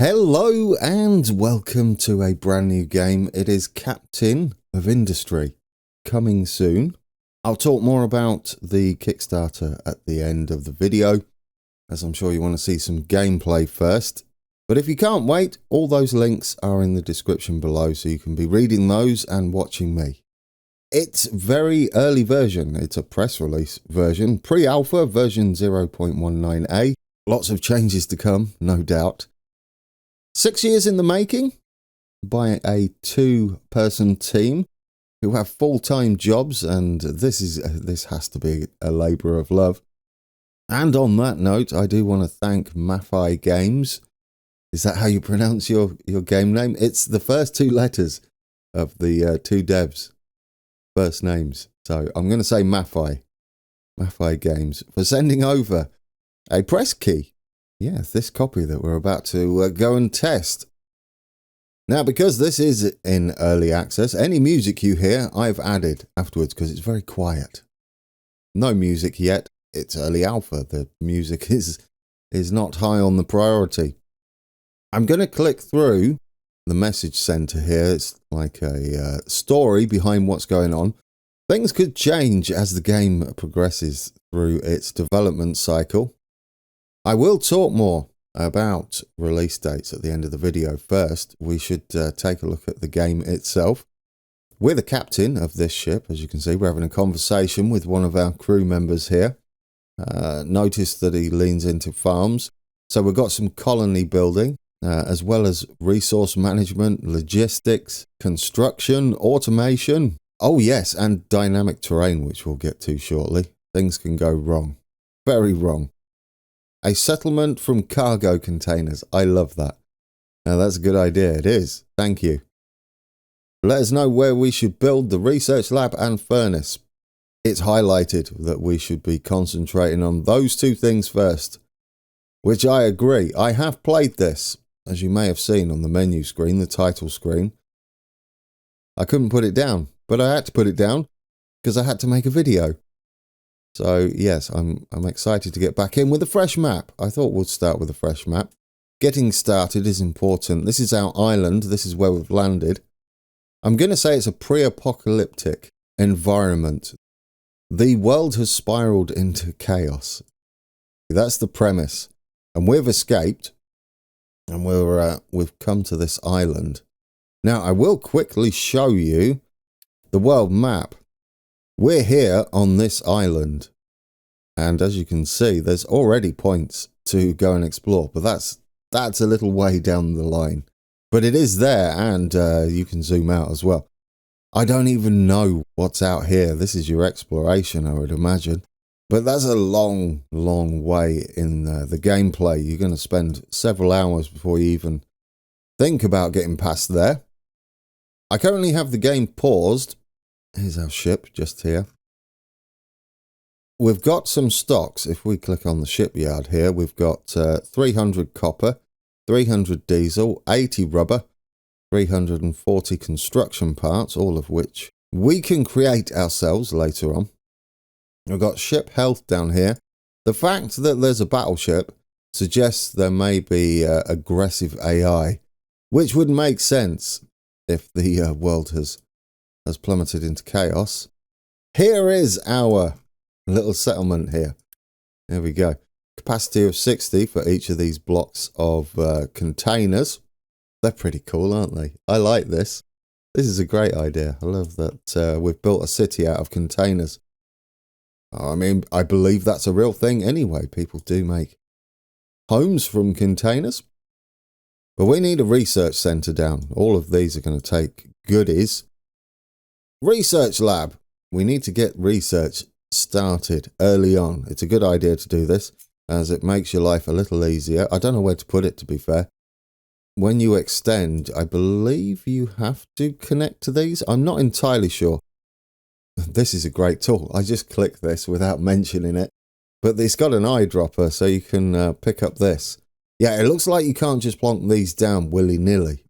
Hello and welcome to a brand new game. It is Captain of Industry, coming soon. I'll talk more about the Kickstarter at the end of the video, as I'm sure you want to see some gameplay first. But if you can't wait, all those links are in the description below, so you can be reading those and watching me. It's very early version. It's a press release version, pre-alpha version 0.19a. Lots of changes to come, no doubt. 6 years in the making by a two-person team who have full-time jobs, and this has to be a labour of love. And on that note, I do want to thank Mafi Games. Is that how you pronounce your game name? It's the first two letters of the two devs' first names. So I'm going to say Mafi Games for sending over a press key. Yes, this copy that we're about to go and test. Now, because this is in early access, any music you hear, I've added afterwards because it's very quiet. No music yet. It's early alpha. The music is not high on the priority. I'm going to click through the message center here. It's like a story behind what's going on. Things could change as the game progresses through its development cycle. I will talk more about release dates at the end of the video. First, we should take a look at the game itself. We're the captain of this ship. As you can see, we're having a conversation with one of our crew members here. Notice that he leans into farms. So we've got some colony building, as well as resource management, logistics, construction, automation. Oh yes, and dynamic terrain, which we'll get to shortly. Things can go wrong. Very wrong. A settlement from cargo containers. I love that. Now that's a good idea. It is. Thank you. Let us know where we should build the research lab and furnace. It's highlighted that we should be concentrating on those two things first, which I agree. I have played this, as you may have seen on the menu screen, the title screen. I couldn't put it down, but I had to put it down because I had to make a video. So yes, I'm excited to get back in with a fresh map. I thought we'd start with a fresh map. Getting started is important. This is our island. This is where we've landed. I'm going to say it's a pre-apocalyptic environment. The world has spiraled into chaos. That's the premise. And we've escaped. And we've come to this island. Now, I will quickly show you the world map. We're here on this island, and as you can see, there's already points to go and explore, but that's a little way down the line. But it is there, and you can zoom out as well. I don't even know what's out here. This is your exploration, I would imagine. But that's a long, long way in the gameplay. You're going to spend several hours before you even think about getting past there. I currently have the game paused. Here's our ship just here. We've got some stocks. If we click on the shipyard here, we've got 300 copper, 300 diesel, 80 rubber, 340 construction parts, all of which we can create ourselves later on. We've got ship health down here. The fact that there's a battleship suggests there may be aggressive AI, which would make sense if the world has plummeted into chaos. Here is our little settlement here. There we go. Capacity of 60 for each of these blocks of containers. They're pretty cool, aren't they? I like this. This is a great idea. I love that we've built a city out of containers. I mean, I believe that's a real thing anyway. People do make homes from containers. But we need a research centre down. All of these are going to take goodies. Research lab. We need to get research started early on. It's a good idea to do this, as it makes your life a little easier. I don't know where to put it, to be fair. When you extend, I believe you have to connect to these. I'm not entirely sure. This is a great tool. I just clicked this without mentioning it. But it's got an eyedropper, so you can pick up this. Yeah, it looks like you can't just plonk these down willy-nilly.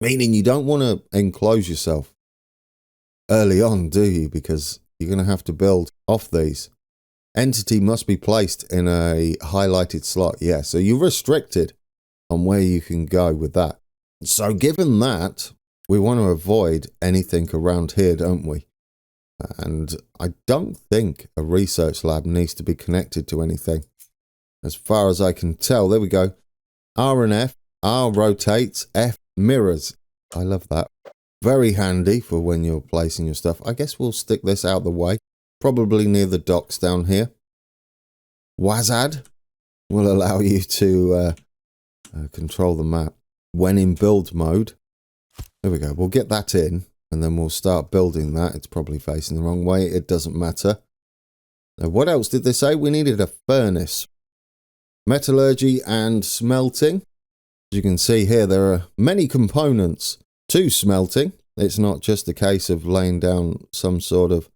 Meaning you don't want to enclose yourself early on, do you? Because you're going to have to build off these. Entity must be placed in a highlighted slot. Yeah, so you're restricted on where you can go with that. So given that, we want to avoid anything around here, don't we? And I don't think a research lab needs to be connected to anything. As far as I can tell, there we go. R and F, R rotates, F mirrors. I love that. Very handy for when you're placing your stuff. I guess we'll stick this out the way, probably near the docks down here. WASD will allow you to control the map when in build mode. There we go. We'll get that in and then we'll start building that. It's probably facing the wrong way. It doesn't matter. Now, what else did they say? We needed a furnace. Metallurgy and smelting. As you can see here, there are many components to smelting. It's not just a case of laying down some sort of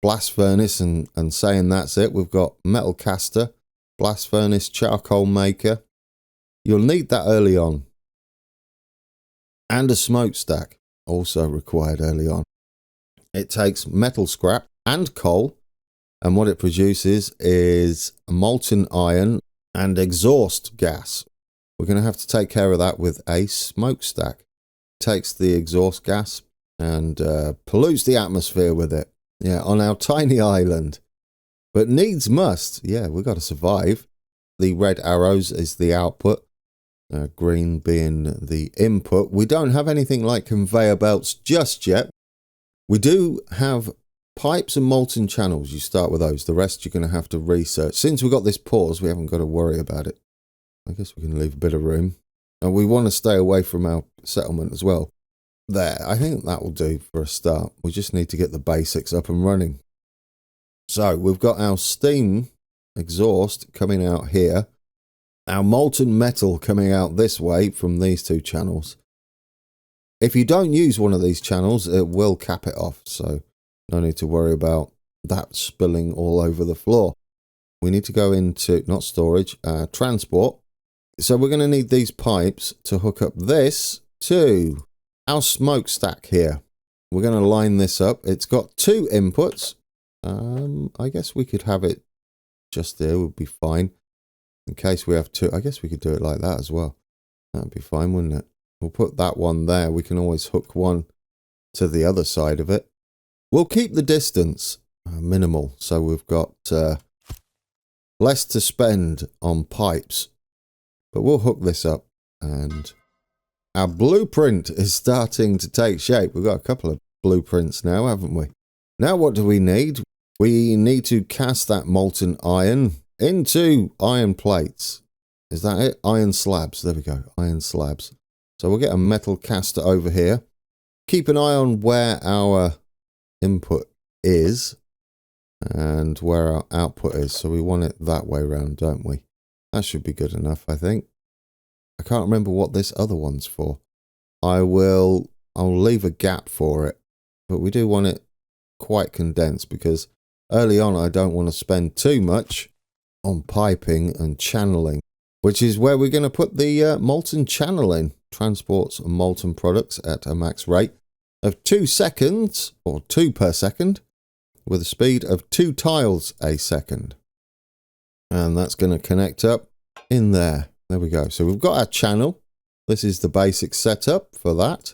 blast furnace and saying that's it. We've got metal caster, blast furnace, charcoal maker. You'll need that early on. And a smokestack, also required early on. It takes metal scrap and coal, and what it produces is molten iron and exhaust gas. We're going to have to take care of that with a smokestack. It takes the exhaust gas and pollutes the atmosphere with it. Yeah, on our tiny island. But needs must. Yeah, we've got to survive. The red arrows is the output. Green being the input. We don't have anything like conveyor belts just yet. We do have pipes and molten channels. You start with those. The rest you're going to have to research. Since we've got this pause, we haven't got to worry about it. I guess we can leave a bit of room. And we want to stay away from our settlement as well. There, I think that will do for a start. We just need to get the basics up and running. So we've got our steam exhaust coming out here. Our molten metal coming out this way from these two channels. If you don't use one of these channels, it will cap it off. So no need to worry about that spilling all over the floor. We need to go into, not storage, transport. So we're going to need these pipes to hook up this to our smokestack here. We're going to line this up. It's got two inputs. I guess we could have it just there, would be fine. In case we have two, I guess we could do it like that as well. That'd be fine, wouldn't it? We'll put that one there. We can always hook one to the other side of it. We'll keep the distance minimal, so we've got less to spend on pipes. But we'll hook this up, and our blueprint is starting to take shape. We've got a couple of blueprints now, haven't we? Now what do we need? We need to cast that molten iron into iron plates. Is that it? Iron slabs. There we go. Iron slabs. So we'll get a metal caster over here. Keep an eye on where our input is and where our output is. So we want it that way around, don't we? That should be good enough, I think. I can't remember what this other one's for. I'll leave a gap for it. But we do want it quite condensed because early on I don't want to spend too much on piping and channeling, which is where we're going to put the molten channel in. Transports molten products at a max rate of 2 seconds, or 2 per second, with a speed of 2 tiles a second. And that's going to connect up in there. There we go. So we've got our channel. This is the basic setup for that.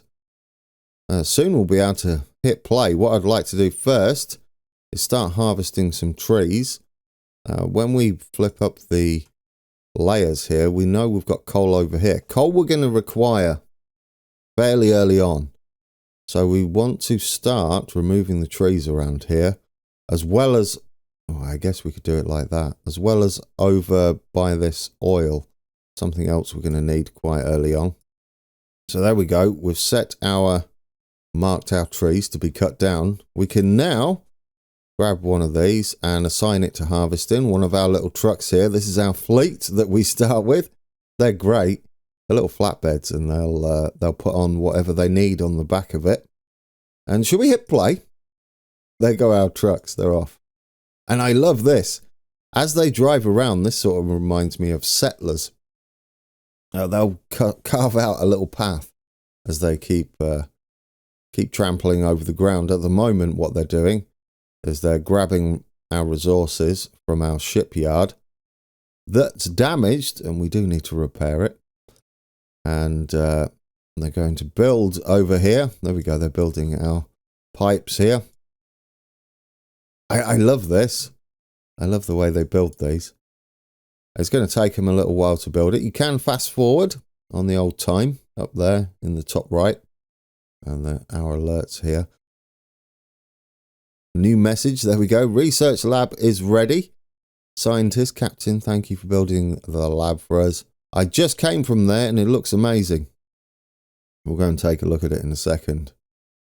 Soon we'll be able to hit play. What I'd like to do first is start harvesting some trees. When we flip up the layers here, we know we've got coal over here. Coal we're going to require fairly early on. So we want to start removing the trees around here, as well as, oh, I guess we could do it like that, as well as over by this oil, something else we're going to need quite early on. So there we go. We've marked our trees to be cut down. We can now grab one of these and assign it to harvesting. One of our little trucks here. This is our fleet that we start with. They're great. They're little flatbeds, and they'll put on whatever they need on the back of it. And should we hit play? There go our trucks. They're off. And I love this. As they drive around, this sort of reminds me of settlers. They'll carve out a little path as they keep trampling over the ground. At the moment, what they're doing is they're grabbing our resources from our shipyard that's damaged, and we do need to repair it. And they're going to build over here. There we go. They're building our pipes here. I love this. I love the way they build these. It's going to take them a little while to build it. You can fast forward on the old time up there in the top right. And our alerts here. New message. There we go. Research lab is ready. Scientist, Captain, thank you for building the lab for us. I just came from there and it looks amazing. We'll go and take a look at it in a second.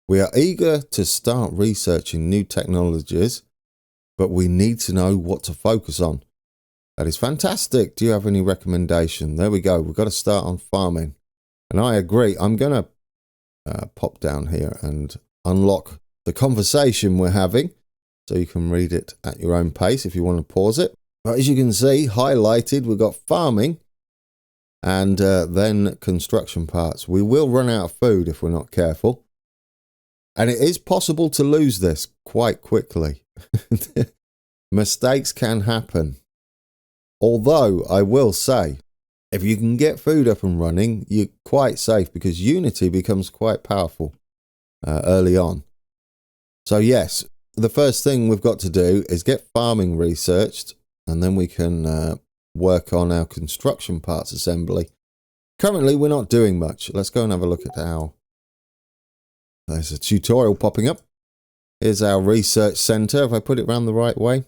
We are eager to start researching new technologies, but we need to know what to focus on. That is fantastic. Do you have any recommendation? There we go. We've got to start on farming. And I agree. I'm going to pop down here and unlock the conversation we're having. So you can read it at your own pace if you want to pause it. But as you can see, highlighted, we've got farming. And then construction parts. We will run out of food if we're not careful. And it is possible to lose this quite quickly. Mistakes can happen. Although, I will say, if you can get food up and running, you're quite safe because Unity becomes quite powerful early on. So yes, the first thing we've got to do is get farming researched, and then we can work on our construction parts assembly. Currently, we're not doing much. Let's go and have a look at our... There's a tutorial popping up. Here's our research center. If I put it around the right way.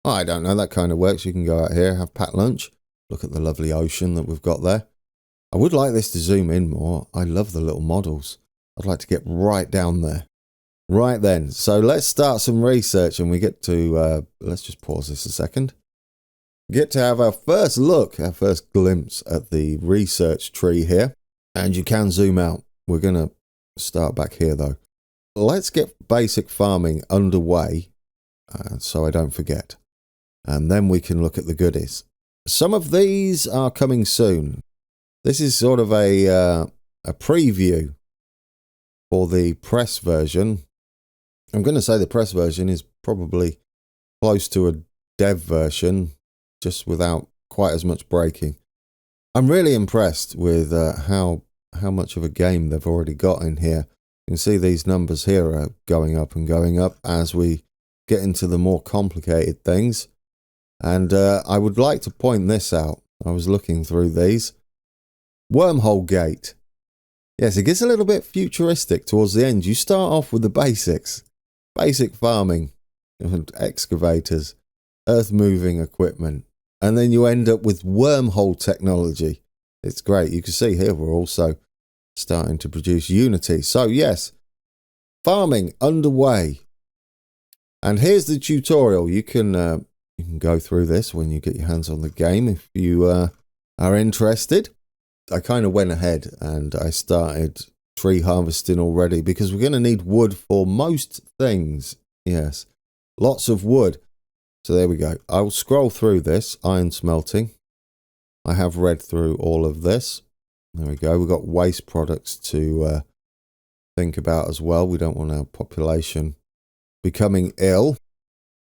Oh, I don't know. That kind of works. You can go out here, have packed lunch. Look at the lovely ocean that we've got there. I would like this to zoom in more. I love the little models. I'd like to get right down there. Right then. So let's start some research and we get to... let's just pause this a second. Get to have our first look, our first glimpse at the research tree here. And you can zoom out. We're going to start back here though. Let's get basic farming underway so I don't forget. And then we can look at the goodies. Some of these are coming soon. This is sort of a preview for the press version. I'm going to say the press version is probably close to a dev version, just without quite as much breaking. I'm really impressed with how much of a game they've already got in here. You can see these numbers here are going up and going up as we get into the more complicated things. And I would like to point this out. I was looking through these. Wormhole gate. Yes, it gets a little bit futuristic towards the end. You start off with the basics. Basic farming, excavators, earth-moving equipment. And then you end up with wormhole technology. It's great. You can see here we're also starting to produce Unity. So yes, farming underway. And here's the tutorial. You can go through this when you get your hands on the game if you are interested. I kind of went ahead and I started tree harvesting already because we're going to need wood for most things. Yes, lots of wood. So there we go. I'll scroll through this. Iron smelting. I have read through all of this. There we go. We've got waste products to think about as well. We don't want our population becoming ill.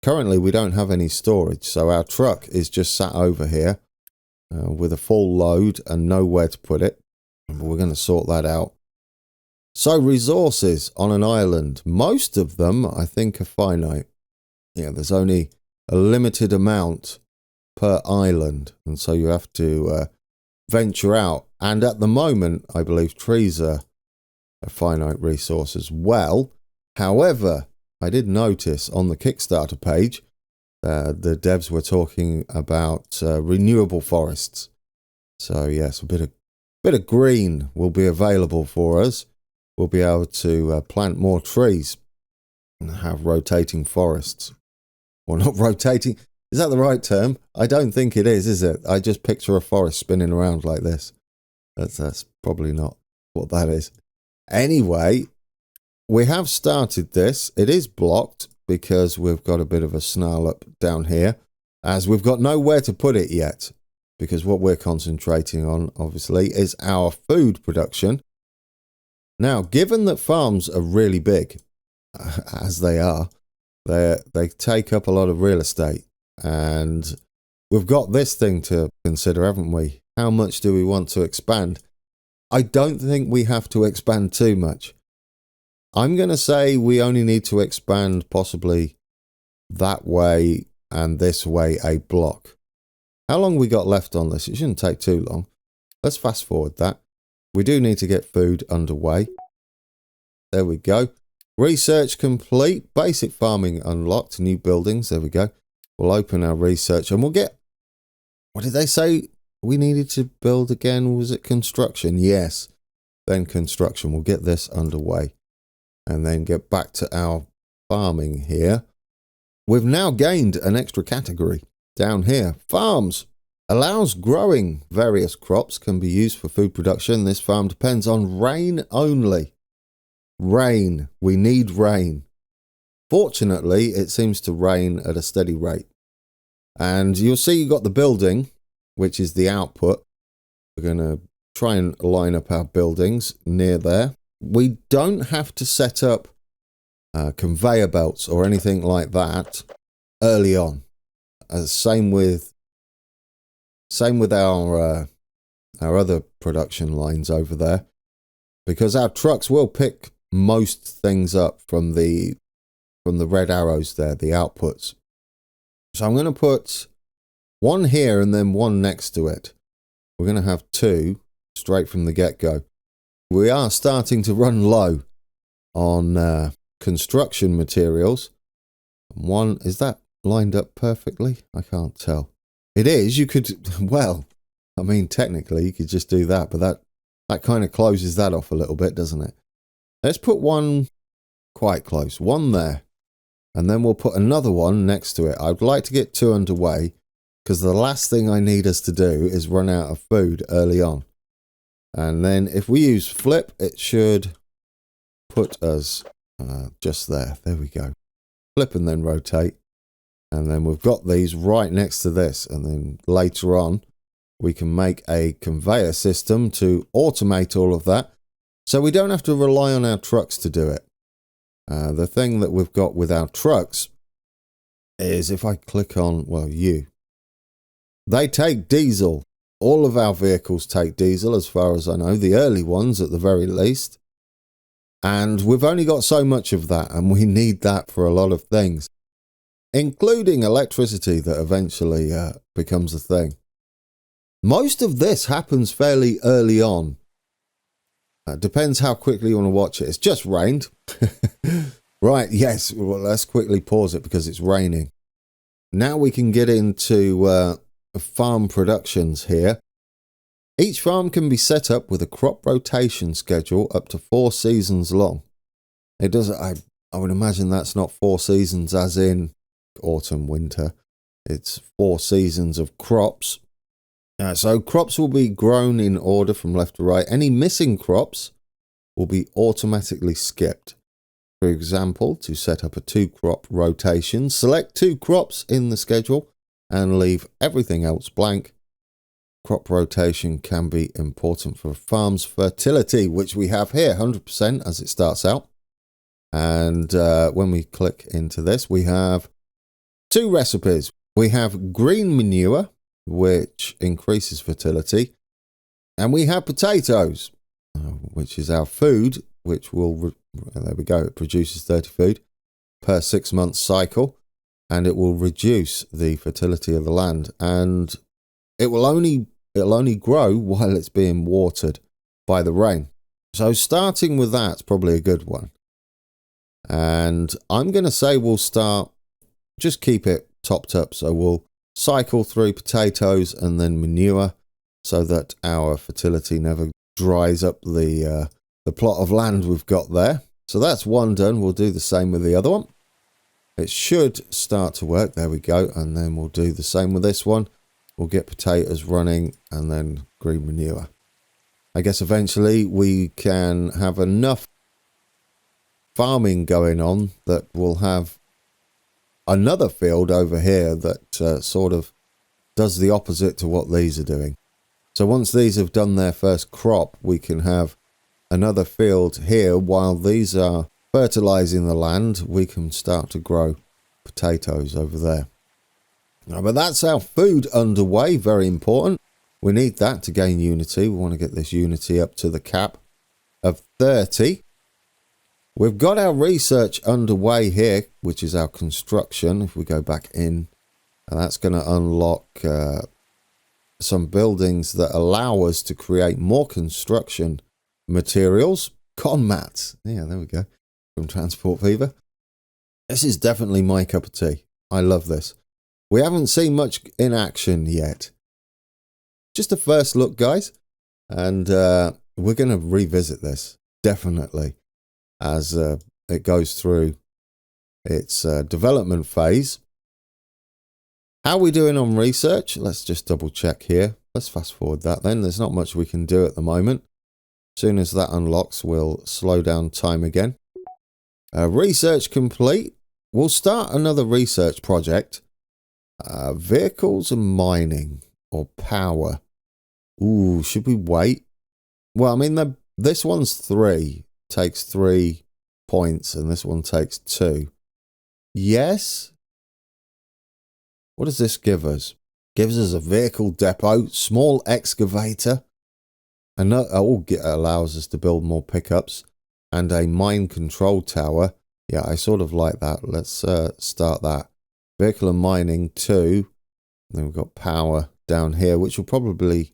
Currently, we don't have any storage. So our truck is just sat over here with a full load and nowhere to put it. But we're going to sort that out. So resources on an island. Most of them, I think, are finite. Yeah, there's only a limited amount per island, and so you have to venture out. And at the moment, I believe trees are a finite resource as well. However, I did notice on the Kickstarter page, the devs were talking about renewable forests. So yes, a bit of green will be available for us. We'll be able to plant more trees and have rotating forests. Or not rotating. Is that the right term? I don't think it is it? I just picture a forest spinning around like this. That's probably not what that is. Anyway, we have started this. It is blocked because we've got a bit of a snarl up down here, as we've got nowhere to put it yet. Because what we're concentrating on, obviously, is our food production. Now, given that farms are really big, as they are, they take up a lot of real estate, and we've got this thing to consider, haven't we? How much do we want to expand? I don't think we have to expand too much. I'm going to say we only need to expand possibly that way and this way a block. How long we got left on this? It shouldn't take too long. Let's fast forward that. We do need to get food underway. There we go. Research complete. Basic farming unlocked. New buildings. There we go. We'll open our research and we'll get... What did they say we needed to build again? Was it construction? Yes. Then construction. We'll get this underway. And then get back to our farming here. We've now gained an extra category down here. Farms. Allows growing various crops, can be used for food production. This farm depends on rain only. Rain. We need rain. Fortunately, it seems to rain at a steady rate. And you'll see you got the building, which is the output. We're going to try and line up our buildings near there. We don't have to set up conveyor belts or anything like that early on. Same with our other production lines over there, because our trucks will pick most things up from the red arrows there, the outputs. So I'm going to put one here and then one next to it. We're going to have two straight from the get-go. We are starting to run low on construction materials. One, is that lined up perfectly? I can't tell. It is. You could, well, I mean, technically you could just do that, but that kind of closes that off a little bit, doesn't it? Let's put one quite close, one there, and then we'll put another one next to it. I'd like to get two underway, because the last thing I need us to do is run out of food early on. And then if we use flip, it should put us just there. There we go. Flip and then rotate. And then we've got these right next to this. And then later on, we can make a conveyor system to automate all of that. So we don't have to rely on our trucks to do it. The thing that we've got with our trucks is if I click on, well, they take diesel. All of our vehicles take diesel as far as I know, the early ones at the very least. And we've only got so much of that, and we need that for a lot of things, including electricity that eventually becomes a thing. Most of this happens fairly early on. Depends how quickly you want to watch it. It's just rained. Right, yes, well, let's quickly pause it because it's raining. Now we can get into farm productions here. Each farm can be set up with a crop rotation schedule up to 4 seasons long. It does. I would imagine that's not 4 seasons as in autumn, winter. It's 4 seasons of crops. So crops will be grown in order from left to right. Any missing crops will be automatically skipped. For example, to set up a 2-crop rotation, select 2 crops in the schedule and leave everything else blank. Crop rotation can be important for a farm's fertility, which we have here, 100% as it starts out. And when we click into this, we have 2 recipes. We have green manure, which increases fertility. And we have potatoes, which is our food, which will, there we go, it produces 30 food per 6 month cycle. And it will reduce the fertility of the land. And it'll only grow while it's being watered by the rain. So starting with that's probably a good one. And I'm going to say we'll start, just keep it topped up. So we'll cycle through potatoes and then manure so that our fertility never dries up the plot of land we've got there. So that's one done. We'll do the same with the other one. It should start to work. There we go. And then we'll do the same with this one. We'll get potatoes running and then green manure. I guess eventually we can have enough farming going on that we'll have another field over here that sort of does the opposite to what these are doing. So once these have done their first crop, we can have another field here while these are fertilizing the land. We can start to grow potatoes over there. But that's our food underway, very important. We need that to gain unity. We want to get this unity up to the cap of 30. We've got our research underway here, which is our construction. If we go back in, and that's going to unlock some buildings that allow us to create more construction materials. Con mats. Yeah, there we go. From Transport Fever. This is definitely my cup of tea. I love this. We haven't seen much in action yet. Just a first look, guys. And we're going to revisit this, definitely, as it goes through its development phase. How are we doing on research? Let's just double check here. Let's fast forward that then. There's not much we can do at the moment. As soon as that unlocks, we'll slow down time again. Research complete. We'll start another research project. Vehicles and mining or power. Ooh, should we wait? Well, I mean, this one's 3. Takes 3 points and this one takes 2. Yes. What does this give us? Gives us a vehicle depot, small excavator, and allows us to build more pickups, and a mine control tower. Yeah, I sort of like that. Let's start that. Vehicle and mining 2. Then we've got power down here, which will probably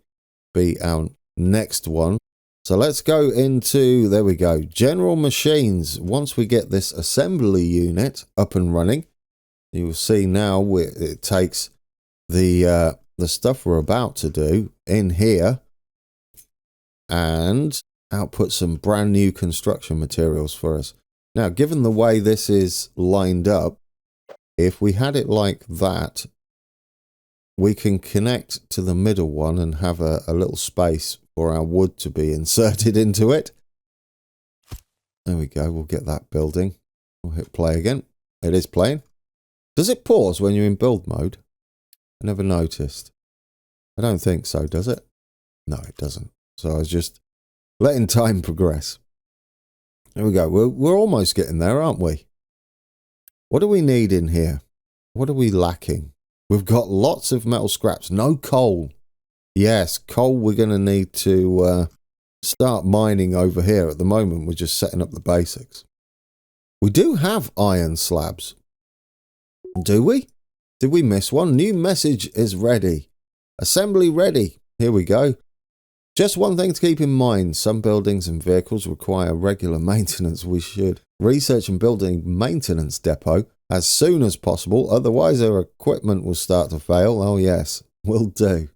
be our next one. So let's go into, there we go, general machines. Once we get this assembly unit up and running, you will see now it takes the stuff we're about to do in here and output some brand new construction materials for us. Now, given the way this is lined up, if we had it like that, we can connect to the middle one and have a little space for our wood to be inserted into it. There we go. We'll get that building. We'll hit play again. It is playing. Does it pause when you're in build mode? I never noticed. I don't think so, does it? No, it doesn't. So I was just letting time progress. There we go. We're almost getting there, aren't we? What do we need in here? What are we lacking? We've got lots of metal scraps. No coal. Yes, coal we're going to need to start mining over here. At the moment, we're just setting up the basics. We do have iron slabs. Do we? Did we miss one? New message is ready. Assembly ready. Here we go. Just one thing to keep in mind. Some buildings and vehicles require regular maintenance. We should research and build a maintenance depot as soon as possible. Otherwise, our equipment will start to fail. Oh, yes. Will do.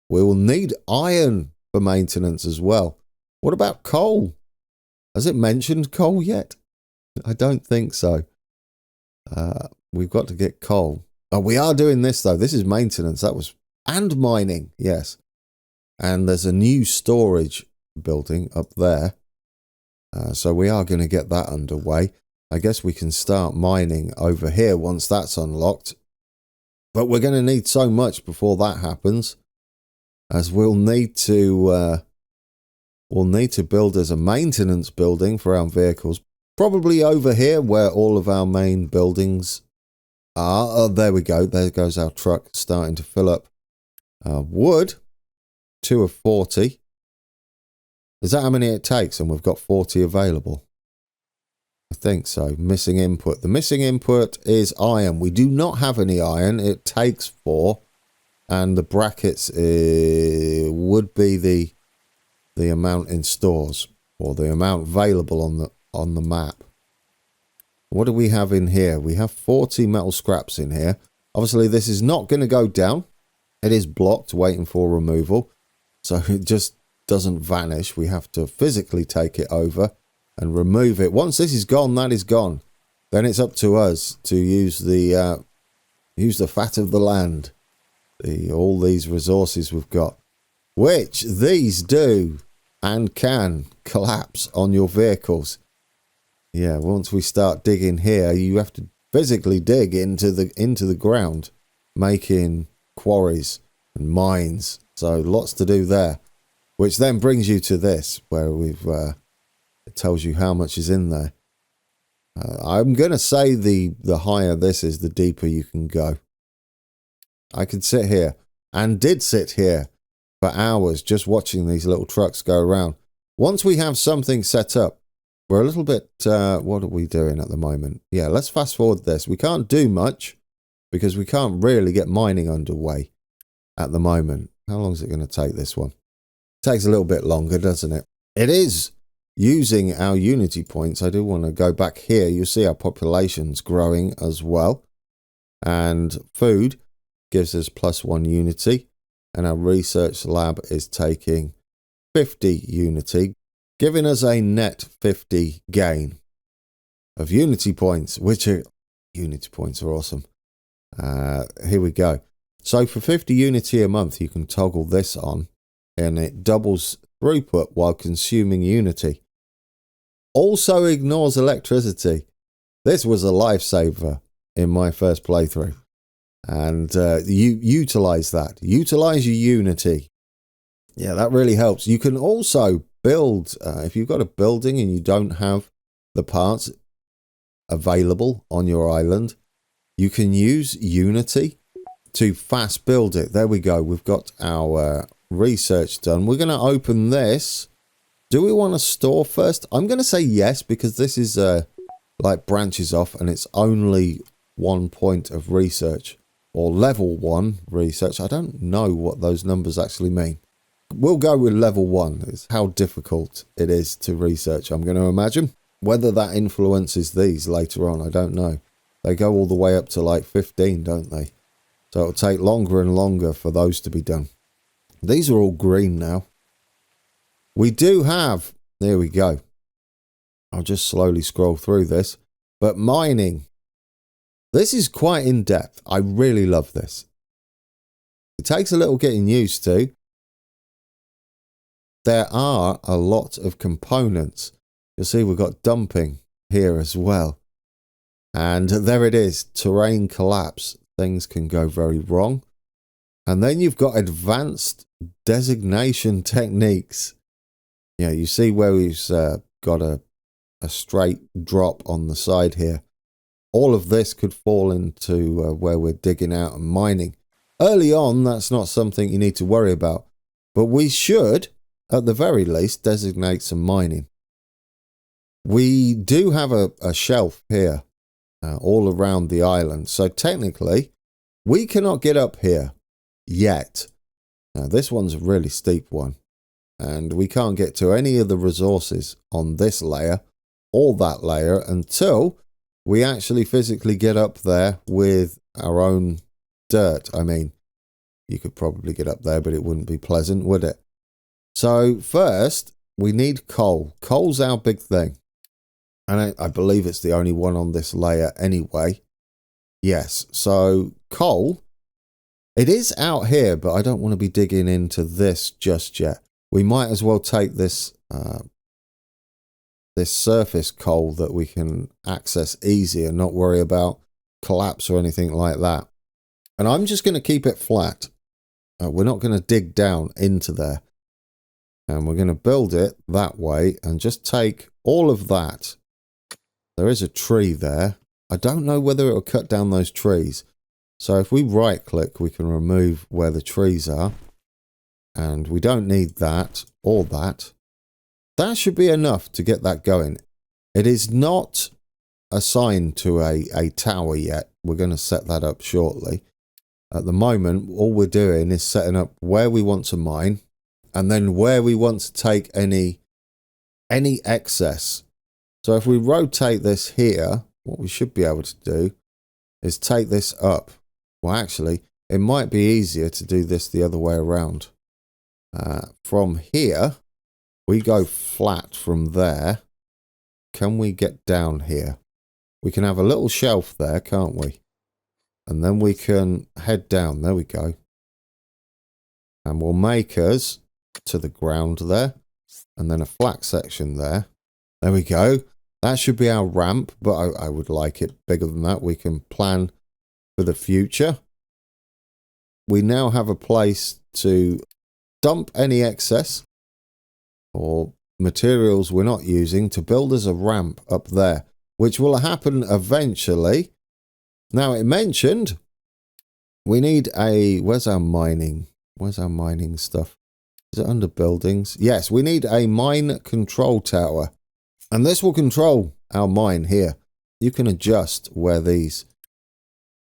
We will need iron for maintenance as well. What about coal? Has it mentioned coal yet? I don't think so. We've got to get coal. Oh, we are doing this, though. This is maintenance. And mining. Yes. And there's a new storage building up there. So we are going to get that underway. I guess we can start mining over here once that's unlocked. But we're going to need so much before that happens, as we'll need to build as a maintenance building for our vehicles. Probably over here where all of our main buildings are. Oh, there we go. There goes our truck starting to fill up. Wood. 2 of 40. Is that how many it takes? And we've got 40 available. I think so. Missing input. The missing input is iron. We do not have any iron. It takes 4. And the brackets would be the amount in stores, or the amount available on the map. What do we have in here? We have 40 metal scraps in here. Obviously, this is not going to go down. It is blocked, waiting for removal. So it just doesn't vanish. We have to physically take it over and remove it. Once this is gone, that is gone. Then it's up to us to use the fat of the land. All these resources we've got, which these do and can collapse on your vehicles. Yeah, once we start digging here, you have to physically dig into the ground, making quarries and mines. So lots to do there, which then brings you to this, where it tells you how much is in there. I'm going to say the higher this is, the deeper you can go. I could sit here, and did sit here, for hours just watching these little trucks go around. Once we have something set up, we're a little bit, what are we doing at the moment? Yeah, let's fast forward this. We can't do much because we can't really get mining underway at the moment. How long is it going to take this one? It takes a little bit longer, doesn't it? It is using our Unity points. I do want to go back here. You see our population's growing as well. And food gives us +1 Unity. And our research lab is taking 50 Unity, giving us a net 50 gain of Unity points, which are, Unity points are awesome. Here we go. So for 50 Unity a month, you can toggle this on and it doubles throughput while consuming Unity. Also ignores electricity. This was a lifesaver in my first playthrough. And you utilize that. Utilize your Unity. Yeah, that really helps. You can also build, if you've got a building and you don't have the parts available on your island, you can use Unity to fast build it. There we go. We've got our research done. We're going to open this. Do we want to store first? I'm going to say yes, because this is like branches off and it's only 1 point of research, or level 1 research. I don't know what those numbers actually mean. We'll go with level 1. It's how difficult it is to research, I'm going to imagine. Whether that influences these later on, I don't know. They go all the way up to like 15, don't they? So it'll take longer and longer for those to be done. These are all green now. We do have, there we go. I'll just slowly scroll through this. But mining. This is quite in depth. I really love this. It takes a little getting used to. There are a lot of components. You'll see we've got dumping here as well. And there it is, terrain collapse. Things can go very wrong. And then you've got advanced designation techniques. Yeah, you see where we've got a straight drop on the side here. All of this could fall into where we're digging out and mining. Early on, that's not something you need to worry about. But we should, at the very least, designate some mining. We do have a shelf here all around the island. So technically, we cannot get up here yet. Now, this one's a really steep one. And we can't get to any of the resources on this layer or that layer until we actually physically get up there with our own dirt. I mean, you could probably get up there, but it wouldn't be pleasant, would it? So first, we need coal. Coal's our big thing. And I believe it's the only one on this layer anyway. Yes, so coal. It is out here, but I don't want to be digging into this just yet. We might as well take this this surface coal that we can access easy and not worry about collapse or anything like that. And I'm just going to keep it flat. We're not going to dig down into there. And we're going to build it that way and just take all of that. There is a tree there. I don't know whether it will cut down those trees. So if we right click, we can remove where the trees are. And we don't need that or that. That should be enough to get that going. It is not assigned to a tower yet. We're going to set that up shortly. At the moment, all we're doing is setting up where we want to mine and then where we want to take any excess. So if we rotate this here, what we should be able to do is take this up. Well, actually, it might be easier to do this the other way around. From here, we go flat from there. Can we get down here? We can have a little shelf there, can't we? And then we can head down. There we go. And we'll make us to the ground there. And then a flat section there. There we go. That should be our ramp, but I would like it bigger than that. We can plan for the future. We now have a place to dump any excess or materials we're not using to build us a ramp up there, which will happen eventually. Now, it mentioned we need a... Where's our mining? Where's our mining stuff? Is it under buildings? Yes, we need a mine control tower. And this will control our mine here. You can adjust where these...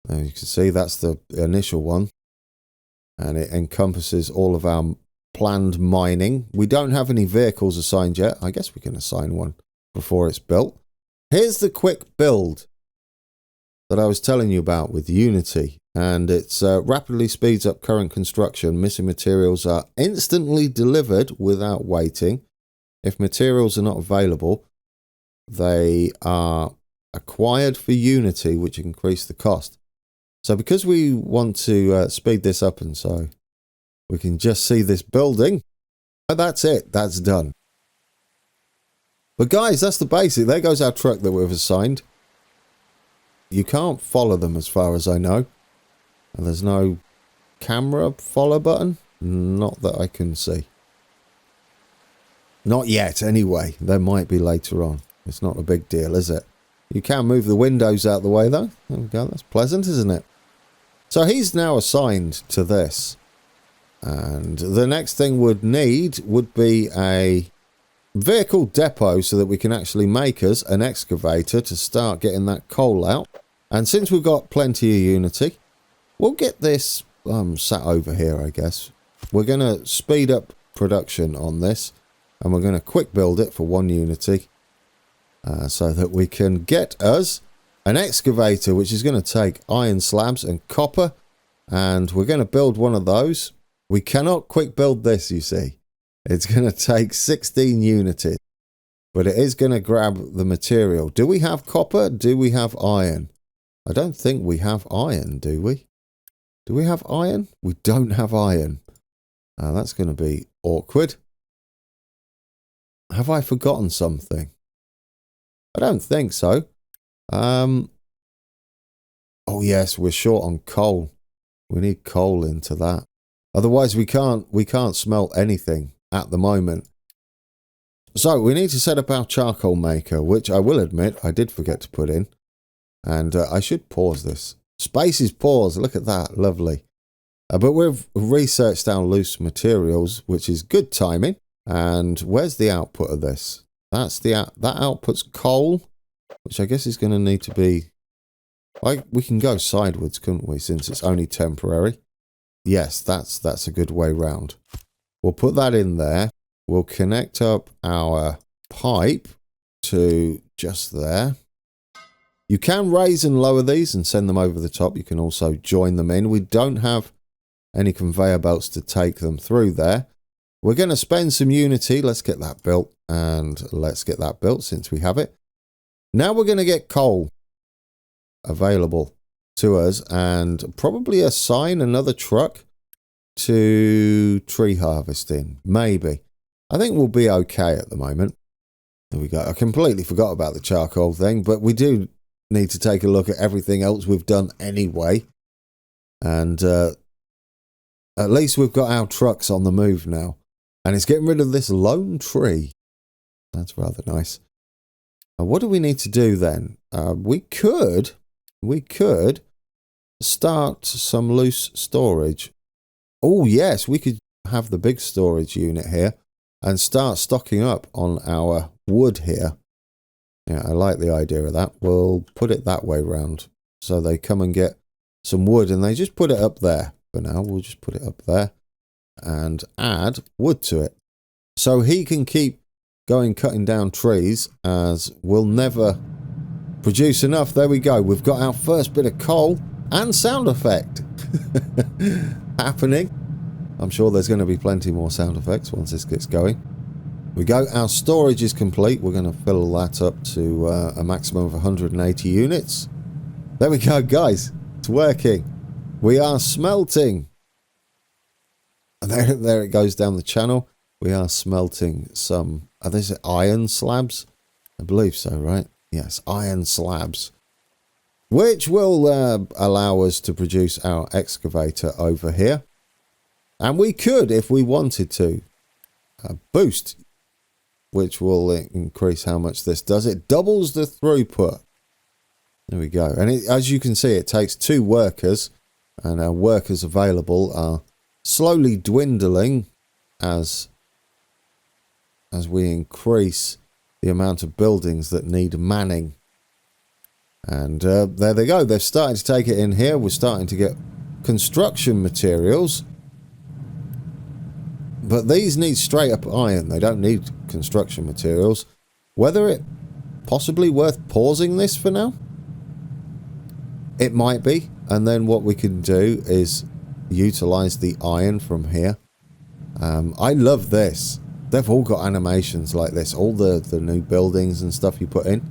There you can see that's the initial one. And it encompasses all of our planned mining. We don't have any vehicles assigned yet. I guess we can assign one before it's built. Here's the quick build that I was telling you about with Unity. And it rapidly speeds up current construction. Missing materials are instantly delivered without waiting. If materials are not available, they are acquired for Unity, which increase the cost. So because we want to speed this up, and so we can just see this building, that's it. That's done. But guys, that's the basic. There goes our truck that we've assigned. You can't follow them as far as I know. And there's no camera follow button. Not that I can see. Not yet, anyway. There might be later on. It's not a big deal, is it? You can move the windows out the way, though. There we go. That's pleasant, isn't it? So he's now assigned to this. And the next thing we'd need would be a vehicle depot so that we can actually make us an excavator to start getting that coal out. And since we've got plenty of Unity, we'll get this sat over here, I guess. We're going to speed up production on this. And we're going to quick build it for 1 Unity. So that we can get us an excavator, which is going to take iron slabs and copper. And we're going to build one of those. We cannot quick build this, you see. It's going to take 16 Unity. But it is going to grab the material. Do we have copper? Do we have iron? I don't think we have iron, do we? Do we have iron? We don't have iron. That's going to be awkward. Have I forgotten something? I don't think so. Oh yes, we're short on coal. We need coal into that. Otherwise we can't smelt anything at the moment. So we need to set up our charcoal maker, which I will admit I did forget to put in. And I should pause this. Space is paused. Look at that. Lovely. But we've researched our loose materials, which is good timing. And where's the output of this? That's that output's coal, which I guess is going to need to be... we can go sideways, couldn't we, since it's only temporary? Yes, that's a good way round. We'll put that in there. We'll connect up our pipe to just there. You can raise and lower these and send them over the top. You can also join them in. We don't have any conveyor belts to take them through there. We're going to spend some Unity. Let's get that built. And let's get that built since we have it. Now we're going to get coal available to us and probably assign another truck to tree harvesting. Maybe. I think we'll be okay at the moment. There we go. I completely forgot about the charcoal thing, but we do need to take a look at everything else we've done anyway. And at least we've got our trucks on the move now. And it's getting rid of this lone tree. That's rather nice. What do we need to do then? We could start some loose storage. Oh yes, we could have the big storage unit here and start stocking up on our wood here. Yeah, I like the idea of that. We'll put it that way round. So they come and get some wood and they just put it up there. For now, we'll just put it up there and add wood to it. So he can keep going cutting down trees as we'll never produce enough. There we go. We've got our first bit of coal and sound effect happening. I'm sure there's going to be plenty more sound effects once this gets going. We go. Our storage is complete. We're going to fill that up to a maximum of 180 units. There we go, guys. It's working. We are smelting. And there it goes down the channel. We are smelting some... Are these iron slabs? I believe so, right? Yes, iron slabs. Which will allow us to produce our excavator over here. And we could, if we wanted to, boost, which will increase how much this does. It doubles the throughput. There we go. And as you can see, it takes 2 workers. And our workers available are slowly dwindling as as we increase the amount of buildings that need manning. And there they go. They've started to take it in here. We're starting to get construction materials. But these need straight up iron. They don't need construction materials. Whether it possibly worth pausing this for now? It might be. And then what we can do is utilize the iron from here. I love this. They've all got animations like this. All the new buildings and stuff you put in.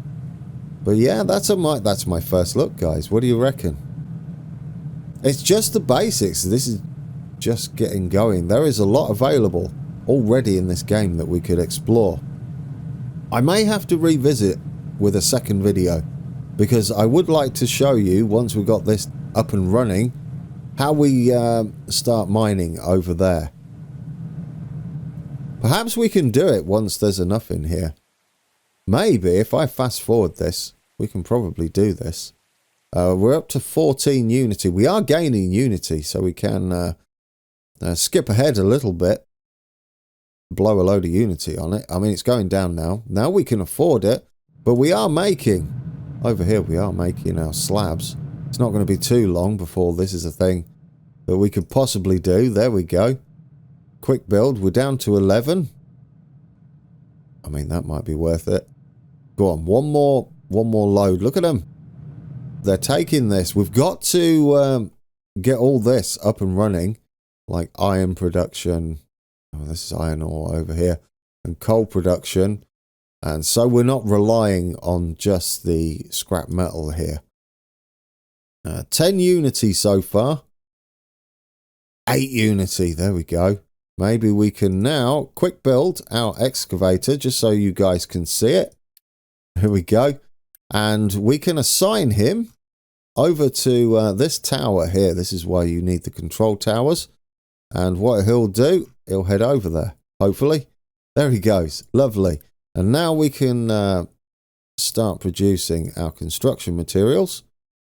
But yeah, that's my first look, guys. What do you reckon? It's just the basics. This is just getting going. There is a lot available already in this game that we could explore. I may have to revisit with a second video, because I would like to show you, once we've got this up and running, how we start mining over there. Perhaps we can do it once there's enough in here. Maybe if I fast forward this, we can probably do this. We're up to 14 unity. We are gaining unity, so we can skip ahead a little bit. Blow a load of unity on it. I mean, it's going down now. Now we can afford it, but we are making... Over here, we are making our slabs. It's not going to be too long before this is a thing that we could possibly do. There we go. Quick build. We're down to 11. I mean, that might be worth it. Go on, one more load. Look at them. They're taking this. We've got to get all this up and running, like iron production. Oh, this is iron ore over here, and coal production. And so we're not relying on just the scrap metal here. 10 unity so far. 8 unity. There we go. Maybe we can now quick build our excavator just so you guys can see it. Here we go. And we can assign him over to this tower here. This is why you need the control towers. And what he'll do, he'll head over there, hopefully. There he goes. Lovely. And now we can start producing our construction materials.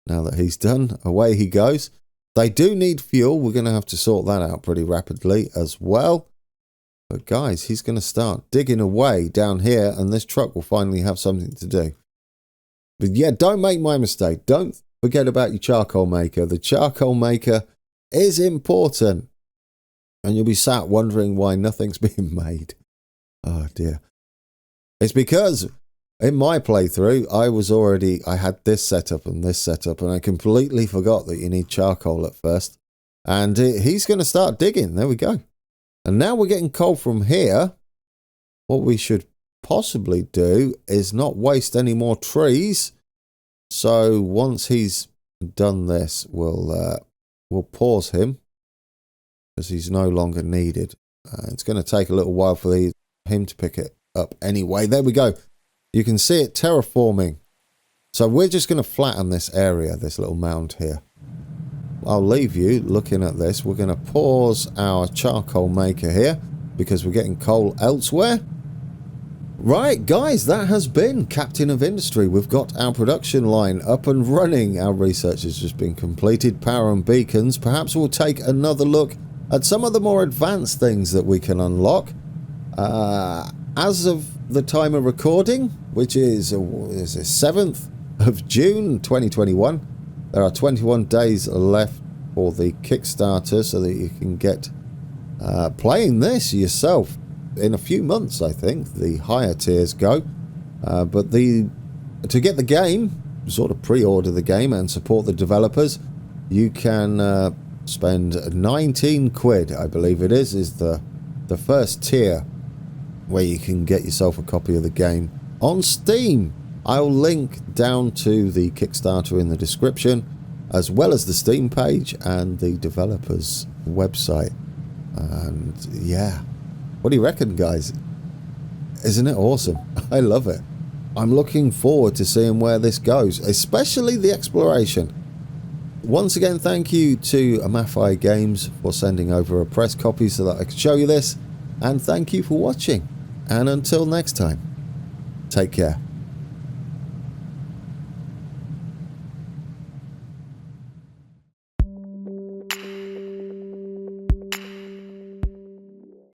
Now that he's done, away he goes. They do need fuel. We're going to have to sort that out pretty rapidly as well. But guys, he's going to start digging away down here, and this truck will finally have something to do. But yeah, don't make my mistake. Don't forget about your charcoal maker. The charcoal maker is important. And you'll be sat wondering why nothing's being made. Oh dear. It's because in my playthrough, I had this setup and this setup, and I completely forgot that you need charcoal at first. And he's going to start digging. There we go. And now we're getting coal from here. What we should possibly do is not waste any more trees. So once he's done this, we'll pause him, because he's no longer needed. It's going to take a little while for him to pick it up anyway. There we go. You can see it terraforming. So we're just going to flatten this area, this little mound here. I'll leave you looking at this. We're going to pause our charcoal maker here because we're getting coal elsewhere. Right, guys, that has been Captain of Industry. We've got our production line up and running. Our research has just been completed. Power and beacons. Perhaps we'll take another look at some of the more advanced things that we can unlock. As of the time of recording, which is the 7th of June 2021, there are 21 days left for the Kickstarter so that you can get playing this yourself in a few months. I think the higher tiers go, but to get the game, sort of pre-order the game and support the developers, you can spend 19 quid, I believe it is the first tier, where you can get yourself a copy of the game on Steam. I'll link down to the Kickstarter in the description, as well as the Steam page and the developers website. And yeah, what do you reckon, guys? Isn't it awesome? I love it. I'm looking forward to seeing where this goes, especially the exploration. Once again, thank you to Amafai Games for sending over a press copy so that I could show you this. And thank you for watching. And until next time, take care.